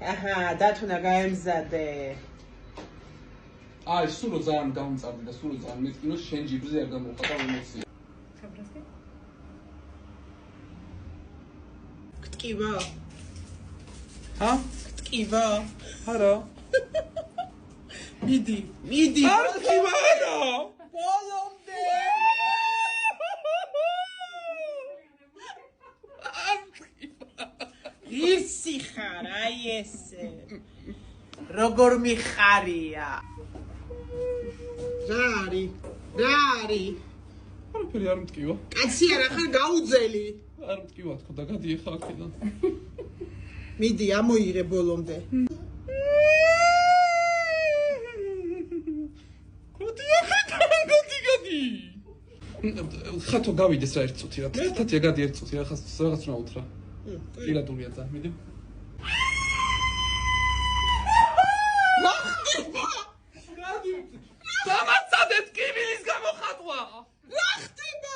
აჰა, დათუნა გაემზადე. აი, სულ ძალიან გამწარდი და სულ ძალიან მეტყინო შენ ჯიბრზე არ გამოხატა ემოცია. ხაბრასკი? გტკივა? ჰა? გტკივა? არა. მიდი. არ გტკივა არა. ბოლომდე. ირსი ხარ, აი ესე. როგორ მიხარია. რა არის? არაფერი არ მტკივა. კაცი არა ხარ გაუძელი. არ მტკივა თქო და გადიეხა აქედან. მიდი ამოიღე ბოლომდე. გადი. ხათო გავიდეს რა ერთ წუთი რა. თათია გადი ერთ წუთი რა რაღაც რა უთრა. პირადულია და მიდი. გამაცადეთ კიბილის გამოხატვა. რა ხდება?